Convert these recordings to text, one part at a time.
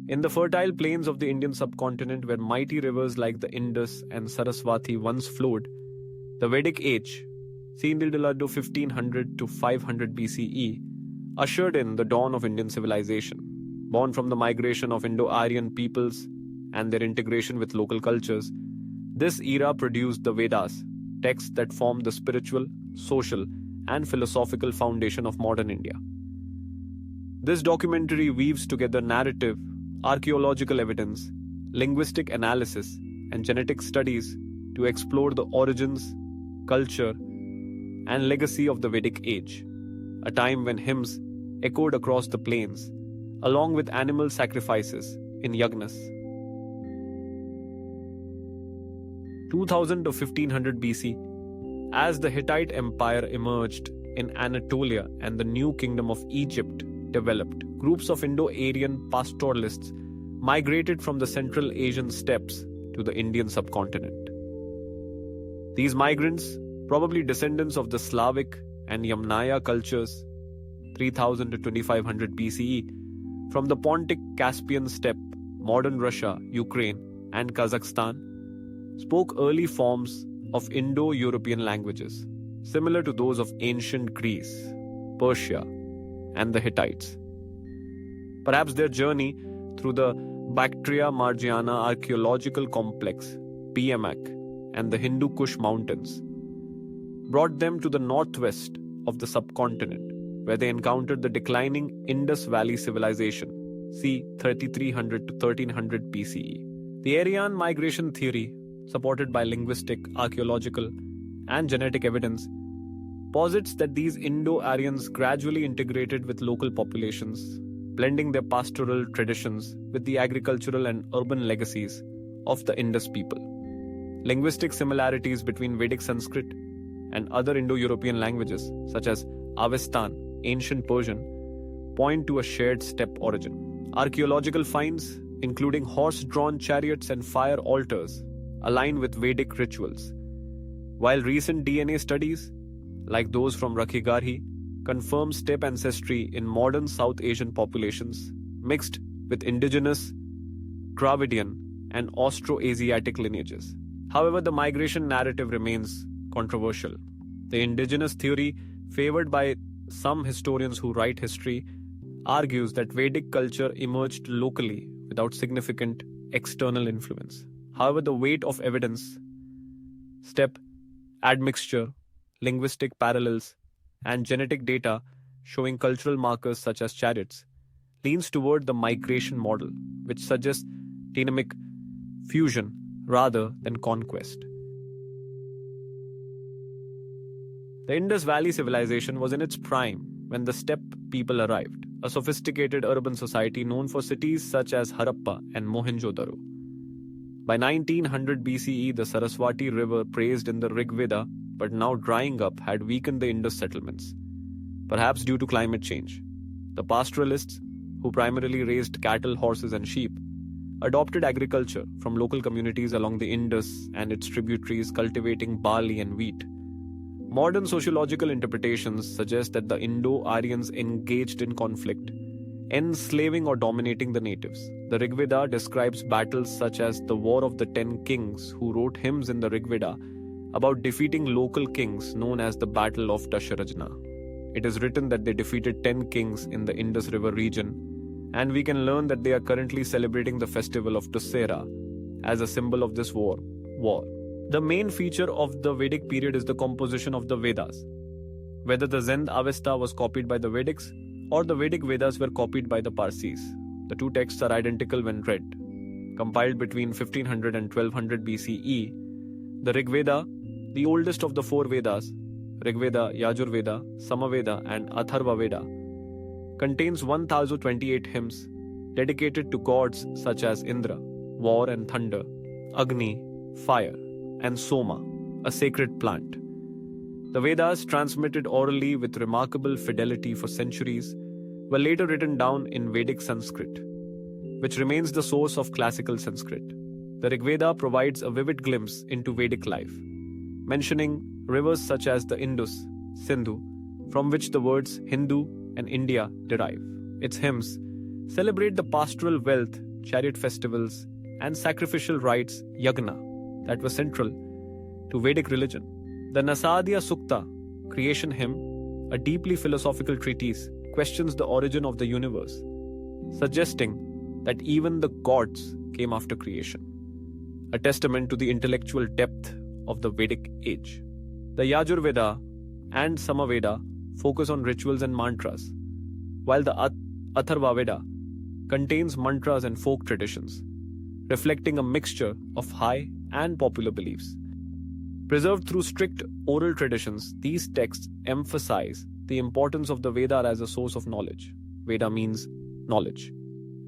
In the fertile plains of the Indian subcontinent, where mighty rivers like the Indus and Saraswati once flowed, the Vedic age, Sindhiladu 1500 to 500 BCE, ushered in the dawn of Indian civilization. Born from the migration of Indo-Aryan peoples and their integration with local cultures, this era produced the Vedas, texts that form the spiritual, social, and philosophical foundation of modern India. This documentary weaves together narrative, archaeological evidence, linguistic analysis, and genetic studies to explore the origins, culture, and legacy of the Vedic age, a time when hymns echoed across the plains, along with animal sacrifices in yagnas. 2000 to 1500 BC, as the Hittite Empire emerged in Anatolia and the new kingdom of Egypt developed, groups of Indo-Aryan pastoralists migrated from the Central Asian steppes to the Indian subcontinent. These migrants, probably descendants of the Slavic and Yamnaya cultures, 3000 to 2500 BCE, from the Pontic Caspian steppe, modern Russia, Ukraine, and Kazakhstan, spoke early forms of Indo-European languages, similar to those of ancient Greece, Persia, and the Hittites. Perhaps their journey through the Bactria Margiana archaeological complex, BMAC, and the Hindu Kush mountains brought them to the northwest of the subcontinent, where they encountered the declining Indus Valley civilization, c. 3300 to 1300 BCE. The Aryan migration theory, supported by linguistic, archaeological, and genetic evidence, posits that these Indo-Aryans gradually integrated with local populations, blending their pastoral traditions with the agricultural and urban legacies of the Indus people. Linguistic similarities between Vedic Sanskrit and other Indo-European languages, such as Avestan, ancient Persian, point to a shared steppe origin. Archaeological finds, including horse-drawn chariots and fire altars, align with Vedic rituals, while recent DNA studies, like those from Rakhigarhi, confirm steppe ancestry in modern South Asian populations mixed with indigenous, Dravidian, and Austroasiatic lineages. However, the migration narrative remains controversial. The indigenous theory, favored by some historians who write history, argues that Vedic culture emerged locally without significant external influence. However, the weight of evidence, steppe admixture, linguistic parallels, and genetic data showing cultural markers such as chariots leans toward the migration model, which suggests dynamic fusion rather than conquest. The Indus Valley civilization was in its prime when the steppe people arrived, a sophisticated urban society known for cities such as Harappa and Mohenjo-daro. By 1900 BCE, the Saraswati River, praised in the Rig Veda but now drying up, had weakened the Indus settlements, perhaps due to climate change. The pastoralists, who primarily raised cattle, horses, and sheep, adopted agriculture from local communities along the Indus and its tributaries, cultivating barley and wheat. Modern sociological interpretations suggest that the Indo-Aryans engaged in conflict, enslaving or dominating the natives. The Rig Veda describes battles such as the War of the 10 Kings, who wrote hymns in the Rig Veda about defeating local kings, known as the Battle of Dasharajna. It is written that they defeated 10 kings in the Indus River region, and we can learn that they are currently celebrating the festival of Dussehra as a symbol of this war. The main feature of the Vedic period is the composition of the Vedas. Whether the Zend Avesta was copied by the Vedics or the Vedic Vedas were copied by the Parsis, the two texts are identical when read. Compiled between 1500 and 1200 BCE, the Rig Veda, the oldest of the four Vedas, Rig Veda, Yajur Veda, Samaveda, and Atharva Veda, contains 1028 hymns dedicated to gods such as Indra, war and thunder, Agni, fire, and Soma, a sacred plant. The Vedas, transmitted orally with remarkable fidelity for centuries, were later written down in Vedic Sanskrit, which remains the source of classical Sanskrit. The Rig Veda provides a vivid glimpse into Vedic life, mentioning rivers such as the Indus, Sindhu, from which the words Hindu and India derive. Its hymns, celebrate the pastoral wealth, chariot festivals, and sacrificial rites, yagna, that were central to Vedic religion. The Nasadya Sukta, creation hymn, a deeply philosophical treatise, questions the origin of the universe, suggesting that even the gods came after creation, a testament to the intellectual depth of the Vedic age. The Yajurveda and Samaveda focus on rituals and mantras, while the Atharvaveda contains mantras and folk traditions, reflecting a mixture of high and popular beliefs. Preserved through strict oral traditions, these texts emphasize the importance of the Veda as a source of knowledge. Veda means knowledge,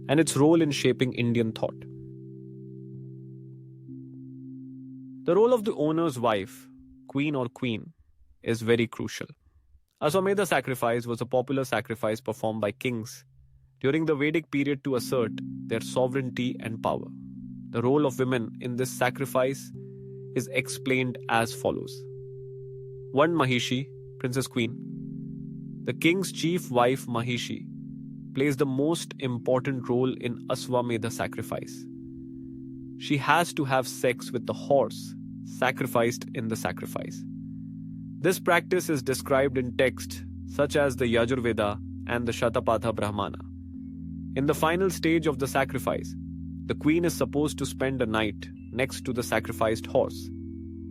and its role in shaping Indian thought. The role of the owner's wife, queen or queen, is very crucial. Aswamedha sacrifice was a popular sacrifice performed by kings during the Vedic period to assert their sovereignty and power. The role of women in this sacrifice is explained as follows. 1. Mahishi, Princess Queen. The king's chief wife Mahishi plays the most important role in Aswamedha sacrifice. She has to have sex with the horse sacrificed in the sacrifice. This practice is described in texts such as the Yajurveda and the Shatapatha Brahmana. In the final stage of the sacrifice, the queen is supposed to spend a night next to the sacrificed horse,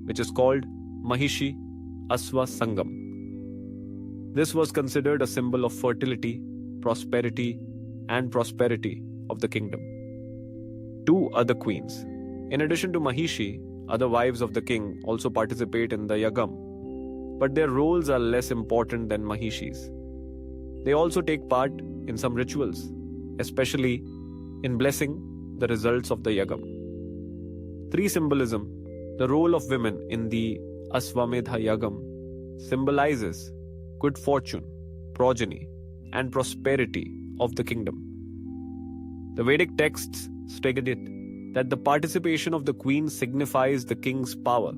which is called Mahishi Aswa Sangam. This was considered a symbol of fertility, prosperity, and prosperity of the kingdom. 2 other queens. In addition to Mahishi, other wives of the king also participate in the Yagam, but their roles are less important than Mahishi's. They also take part in some rituals, especially in blessing the results of the Yagam. 3. Symbolism. The role of women in the Aswamedha Yagam symbolizes good fortune, progeny, and prosperity of the kingdom. The Vedic texts stated that the participation of the queen signifies the king's power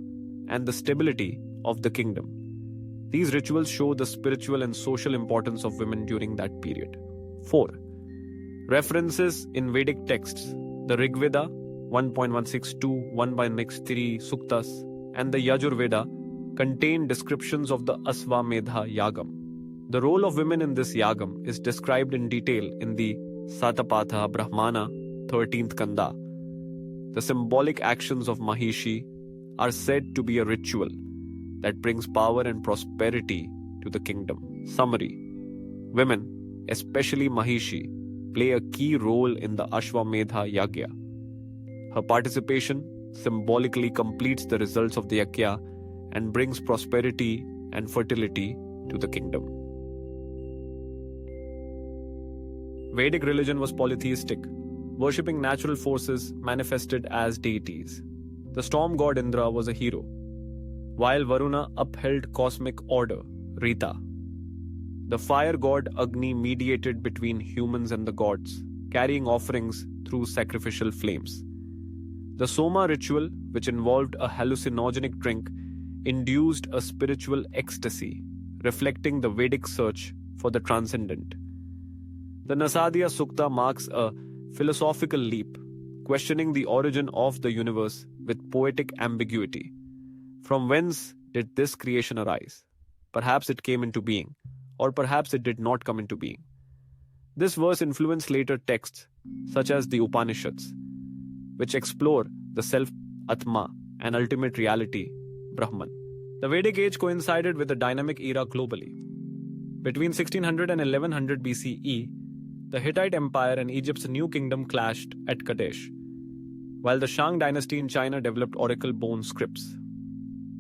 and the stability of the kingdom. These rituals show the spiritual and social importance of women during that period. 4. References in Vedic texts. The Rigveda 1.162, 1.63 Suktas, and the Yajurveda contain descriptions of the Aswamedha Yagam. The role of women in this Yagam is described in detail in the Satapatha Brahmana 13th Kanda. The symbolic actions of Mahishi are said to be a ritual that brings power and prosperity to the kingdom. Summary. Women, especially Mahishi, play a key role in the Ashwamedha Yagya. Her participation symbolically completes the results of the Yagya and brings prosperity and fertility to the kingdom. Vedic religion was polytheistic, worshipping natural forces manifested as deities. The storm god Indra was a hero, while Varuna upheld cosmic order, Rita. The fire god Agni mediated between humans and the gods, carrying offerings through sacrificial flames. The Soma ritual, which involved a hallucinogenic drink, induced a spiritual ecstasy, reflecting the Vedic search for the transcendent. The Nasadya Sukta marks a philosophical leap, questioning the origin of the universe with poetic ambiguity. From whence did this creation arise? Perhaps it came into being, or perhaps it did not come into being. This verse influenced later texts, such as the Upanishads, which explore the self, Atma, and ultimate reality, Brahman. The Vedic age coincided with a dynamic era globally. Between 1600 and 1100 BCE, the Hittite Empire and Egypt's new kingdom clashed at Kadesh, while the Shang dynasty in China developed oracle-bone scripts.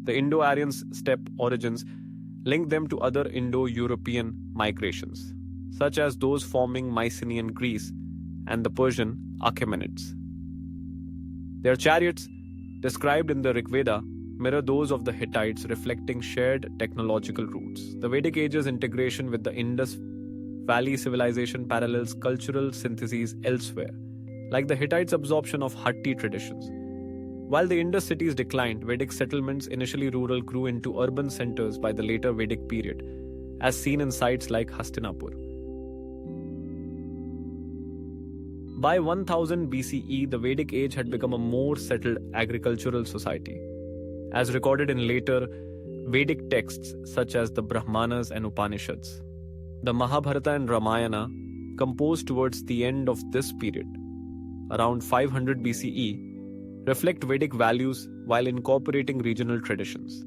The Indo-Aryan steppe origins linked them to other Indo-European migrations, such as those forming Mycenaean Greece and the Persian Achaemenids. Their chariots, described in the Rigveda, mirror those of the Hittites, reflecting shared technological roots. The Vedic Age's integration with the Indus Valley civilization parallels cultural syntheses elsewhere, like the Hittites' absorption of Hatti traditions. While the Indus cities declined, Vedic settlements, initially rural, grew into urban centers by the later Vedic period, as seen in sites like Hastinapur. By 1000 BCE, the Vedic age had become a more settled agricultural society, as recorded in later Vedic texts such as the Brahmanas and Upanishads. The Mahabharata and Ramayana, composed towards the end of this period, around 500 BCE, reflect Vedic values while incorporating regional traditions.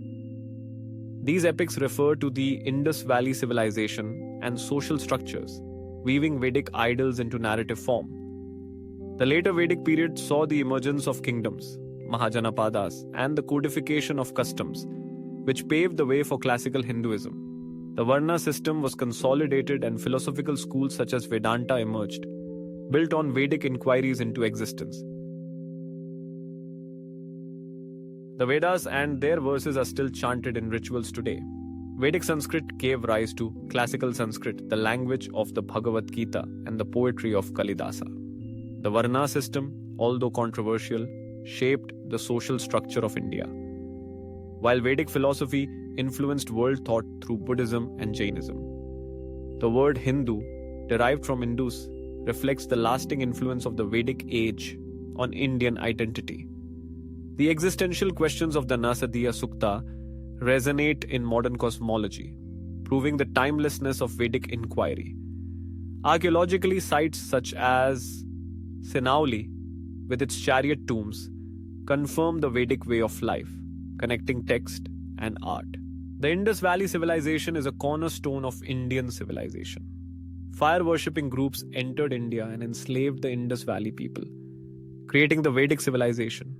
These epics refer to the Indus Valley civilization and social structures, weaving Vedic idols into narrative form. The later Vedic period saw the emergence of kingdoms, Mahajanapadas, and the codification of customs, which paved the way for classical Hinduism. The Varna system was consolidated and philosophical schools such as Vedanta emerged, built on Vedic inquiries into existence. The Vedas and their verses are still chanted in rituals today. Vedic Sanskrit gave rise to classical Sanskrit, the language of the Bhagavad Gita and the poetry of Kalidasa. The Varna system, although controversial, shaped the social structure of India, while Vedic philosophy influenced world thought through Buddhism and Jainism. The word Hindu, derived from Indus, reflects the lasting influence of the Vedic age on Indian identity. The existential questions of the Nasadiya Sukta resonate in modern cosmology, proving the timelessness of Vedic inquiry. Archaeologically, sites such as Sinauli, with its chariot tombs, confirm the Vedic way of life, connecting text and art. The Indus Valley civilization is a cornerstone of Indian civilization. Fire-worshipping groups entered India and enslaved the Indus Valley people, creating the Vedic civilization.